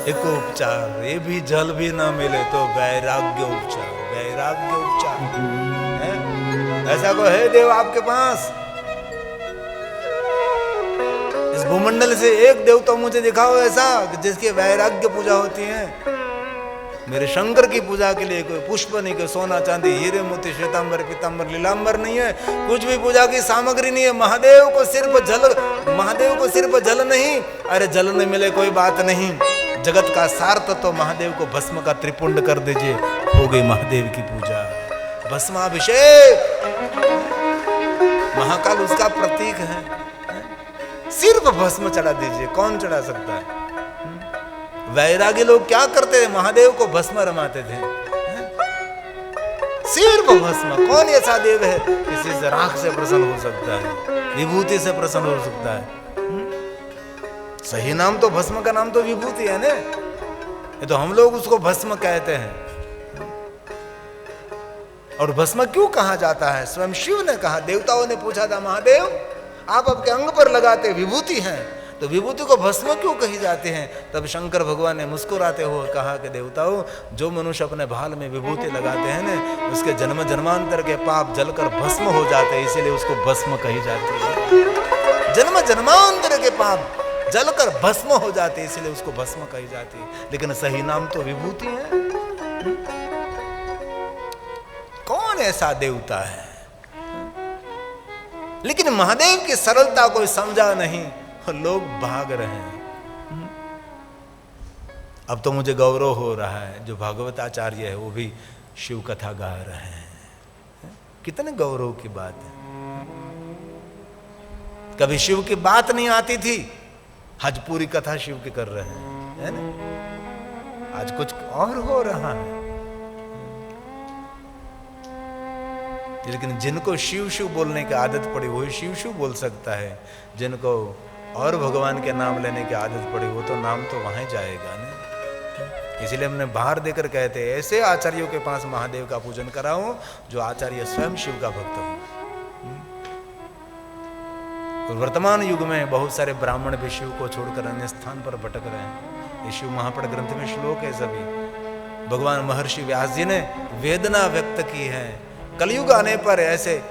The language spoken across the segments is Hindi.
एक उपचार, ये भी जल भी ना मिले तो वैराग्य उपचार, वैराग्य उपचार है? ऐसा कोई है देव आपके पास? इस भूमंडल से एक देव तो मुझे दिखाओ ऐसा जिसकी वैराग्य पूजा होती है। मेरे शंकर की पूजा के लिए कोई पुष्प नहीं, कोई सोना चांदी हीरे मोती श्वेतांबर पीतांबर लीलांबर नहीं है, कुछ भी पूजा की सामग्री नहीं है। महादेव को सिर्फ जल, महादेव को सिर्फ जल नहीं, अरे जल नहीं मिले कोई बात नहीं, जगत का सार तो महादेव को भस्म का त्रिपुंड कर दीजिए, हो गई महादेव की पूजा। भस्माभिषेक, महाकाल उसका प्रतीक है। सिर्फ भस्म चढ़ा दीजिए, कौन चढ़ा सकता है? वैरागी लोग क्या करते थे? महादेव को भस्म रमाते थे, सिर्फ भस्म। कौन ऐसा देव है किसी से राख से प्रसन्न हो सकता है, विभूति से प्रसन्न हो सकता है? सही नाम तो भस्म का नाम तो विभूति है ना, ये तो हम लोग उसको भस्म कहते हैं। और भस्म क्यों कहा जाता है? स्वयं शिव ने कहा, देवताओं ने पूछा था, महादेव आप आपके अंग पर लगाते विभूति हैं, तो विभूति को भस्म क्यों कही जाते हैं? तब शंकर भगवान ने मुस्कुराते हुए कहा कि देवताओं, जो मनुष्य अपने भाल में विभूति लगाते हैं ना, उसके जन्म जन्मांतर के पाप जलकर भस्म हो जाते हैं, इसीलिए उसको भस्म कही जाती है। जन्म जन्मांतर के पाप जलकर भस्म हो जाते हैं, इसलिए उसको भस्म कही जाती है। लेकिन सही नाम तो विभूति है। कौन ऐसा देवता है? लेकिन महादेव की सरलता कोई समझा नहीं, लोग भाग रहे हैं। अब तो मुझे गौरव हो रहा है, जो भागवताचार्य है वो भी शिव कथा गा रहे हैं। कितने गौरव की बात है। कभी शिव की बात नहीं आती थी, आज पूरी कथा शिव की कर रहे हैं, है ना? आज कुछ और हो रहा है। लेकिन जिनको शिव शिव बोलने की आदत पड़ी वही शिव शिव बोल सकता है, जिनको और भगवान के नाम लेने की आदत पड़ी वो तो नाम तो वहां जाएगा ना। इसलिए हमने बाहर देकर कहते हैं, ऐसे आचार्यों के पास महादेव का पूजन कराओ जो आचार्य स्वयं शिव का भक्त हो। तो वर्तमान युग में बहुत सारे ब्राह्मण भी शिव को छोड़कर अन्य स्थान पर भटक रहे हैं। ये शिव महापड़ ग्रंथ में श्लोक है सभी। भगवान महर्षि व्यास जी ने वेदना व्यक्त की है। कलयुग आने पर ऐसे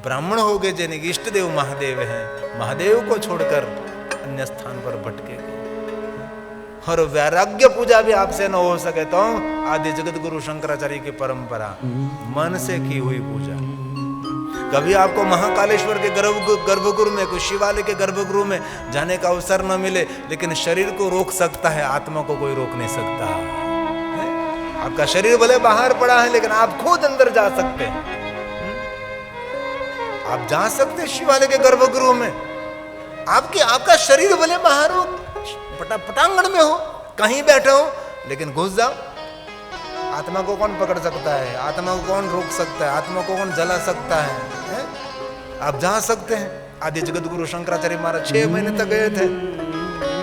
ब्राह्मण हो गए जिनके इष्ट देव महादेव हैं, महादेव को छोड़कर अन्य स्थान पर भटके गए। और वैराग्य पूजा भी आपसे न हो सके तो आदि जगत गुरु शंकराचार्य की परंपरा मन से की हुई पूजा। कभी आपको महाकालेश्वर के गर्भगृह में, कोई शिवालय के गर्भगृह में जाने का अवसर न मिले, लेकिन शरीर को रोक सकता है, आत्मा को कोई रोक नहीं सकता। आपका शरीर भले बाहर पड़ा है लेकिन आप खुद अंदर जा सकते हैं। आप जा सकते हैं शिवालय के गर्भगृह में, आपका शरीर भले बाहर हो, पटांगण में हो, कहीं बैठे हो, लेकिन घुस जाओ। आत्मा को कौन पकड़ सकता है? आत्मा को कौन रोक सकता है? आत्मा को कौन जला सकता है? आप जा सकते हैं। आदि जगत गुरु शंकराचार्य महाराज 6 महीने तक गए थे,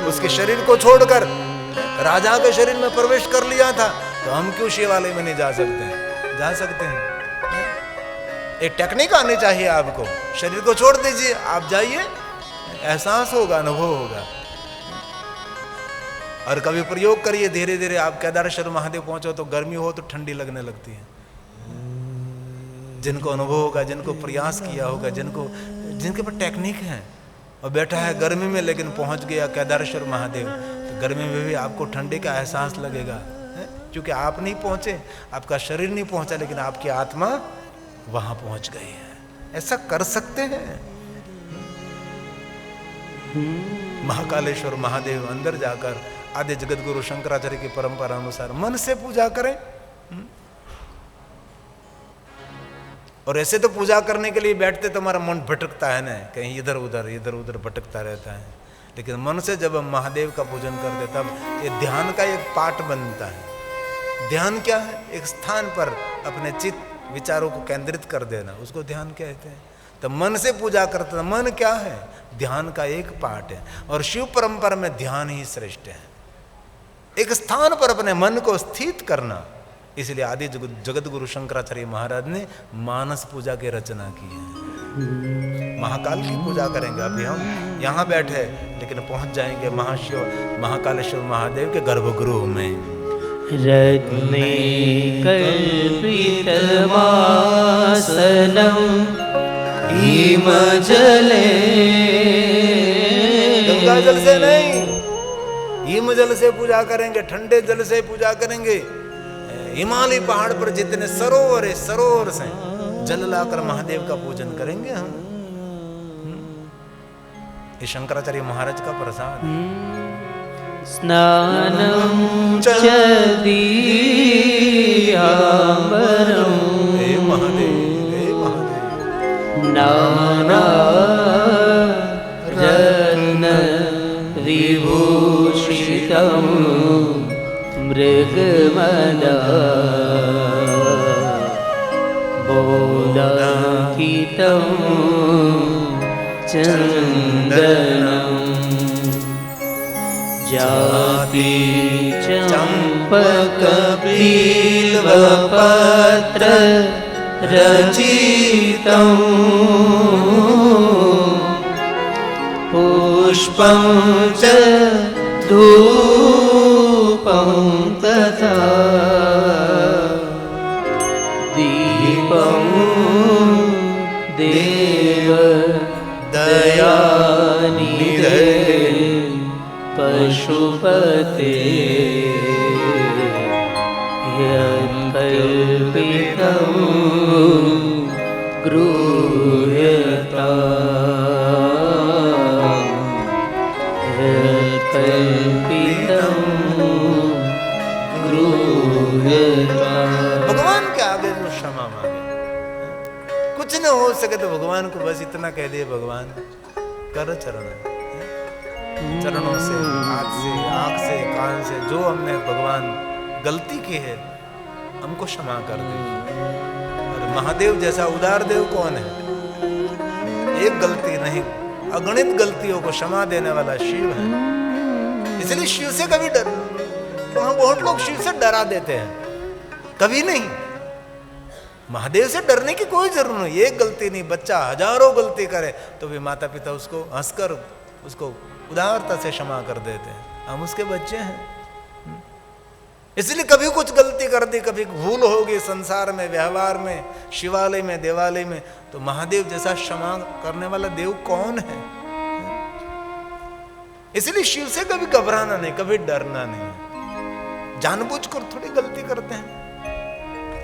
उसके शरीर को छोड़कर राजा के शरीर में प्रवेश कर लिया था, तो हम क्यों शिवालय में नहीं जा सकते हैं? जा सकते हैं। एक टेक्निक आनी चाहिए आपको, शरीर को छोड़ दीजिए, आप जाइए, एहसास होगा, अनुभव होगा। और कभी प्रयोग करिए, धीरे धीरे आप केदारेश्वर महादेव पहुंचो तो गर्मी हो तो ठंडी लगने लगती है। जिनको अनुभव होगा, जिनको प्रयास किया होगा, जिनके पास टेक्निक है और बैठा है गर्मी में लेकिन पहुंच गया केदारेश्वर महादेव, तो गर्मी में भी आपको ठंडी का एहसास लगेगा, क्योंकि आप नहीं पहुंचे, आपका शरीर नहीं पहुंचा, लेकिन आपकी आत्मा वहां पहुंच गई है। ऐसा कर सकते हैं। महाकालेश्वर महादेव अंदर जाकर आदि जगत गुरु शंकराचार्य की परंपरा अनुसार मन से पूजा करें। और ऐसे तो पूजा करने के लिए बैठते तो हमारा मन भटकता है ना, कहीं इधर उधर भटकता रहता है। लेकिन मन से जब हम महादेव का पूजन करते तब ये ध्यान का एक पार्ट बनता है। ध्यान क्या है? एक स्थान पर अपने चित्त विचारों को केंद्रित कर देना, उसको ध्यान कहते हैं। तो मन से पूजा करते, मन क्या है? ध्यान का एक पार्ट है। और शिव परंपरा में ध्यान ही श्रेष्ठ है। एक स्थान पर अपने मन को स्थित करना, इसलिए आदि जगत गुरु शंकराचार्य महाराज ने मानस पूजा की रचना की है। महाकाल की पूजा करेंगे। अभी हम यहाँ बैठे लेकिन पहुंच जाएंगे महाशिव महाकालेश्वर महादेव के गर्भगृह में। रत्ने कल्पितमासनं हिमजले, गंगा जल से नहीं, हिम जल से पूजा करेंगे, ठंडे जल से पूजा करेंगे। हिमालय पहाड़ पर जितने सरोवर है, सरोवर से जल लाकर महादेव का पूजन करेंगे हम। ये शंकराचार्य महाराज का प्रसाद है। स्नानं च दीयाम्बरं, हे महादेव, हे महादेव, नानारत्न विभूषितं मृगमदा बोलाङ्कितं चन्दनं जाति चम्पकबिल्वपत्र रचितं पुष्पं च धूपं तथा दीपं देव दयानिधे पशुपते यत्कल्पितं गृह्यताम्, यत्कल्पितं गृह्यताम्। भगवान के आगे जो क्षमा मांगे, कुछ न हो सके तो भगवान को बस इतना कह दिए, भगवान कर चरण, चरणों से, हाथ से, आंख से, कान से जो हमने भगवान गलती की है हमको क्षमा कर दे। और महादेव जैसा उदार देव कौन है? एक गलती नहीं, अगणित गलतियों को क्षमा देने वाला शिव है। इसलिए शिव से कभी डर, तो हम बहुत लोग शिव से डरा देते हैं, कभी नहीं। महादेव से डरने की कोई जरूरत नहीं। एक गलती नहीं, बच्चा हजारों गलती करे तो भी माता पिता उसको हंसकर उसको उदारता से क्षमा कर देते हैं। हम उसके बच्चे हैं। इसलिए कभी कुछ गलती कर दी, कभी भूल होगी संसार में, व्यवहार में, शिवालय में, देवालय में, तो महादेव जैसा क्षमा करने वाला देव कौन है? इसलिए शिव से कभी घबराना नहीं, कभी डरना नहीं। जानबूझकर थोड़ी गलती करते हैं।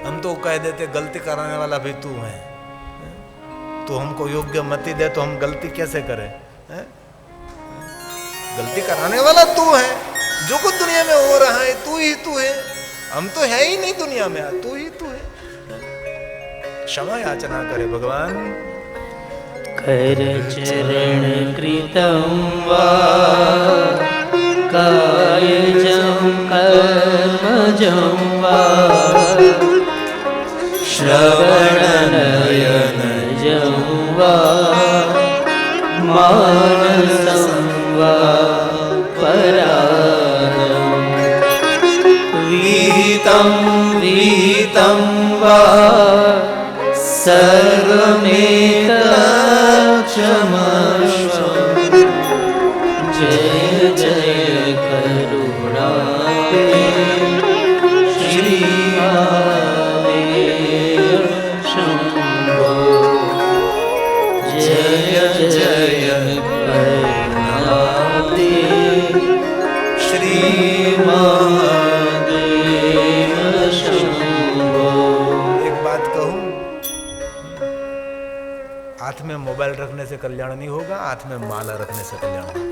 हम तो कह देते गलती कराने वाला भी तू है, तो हमको योग्य मति दे तो हम गलती कैसे करें? गलती कराने वाला तू है। जो कुछ दुनिया में हो रहा है तू ही तू है। हम तो है ही नहीं दुनिया में, तू ही तू है। क्षमा याचना करे भगवान। कर चरण कृतं वा कायजं कर्मजं वा श्रवणनयनजं वा मानसं वा परागं विहितं विहितं वा सर्वमेतत्क्षमस्व। जय जय करुणाते श्री महादेव शंभो। जय जय करुणाते श्री महादेव शंभो। एक बात कहूं, हाथ में मोबाइल रखने से कल्याण नहीं होगा, हाथ में माला रखने से कल्याण होगा।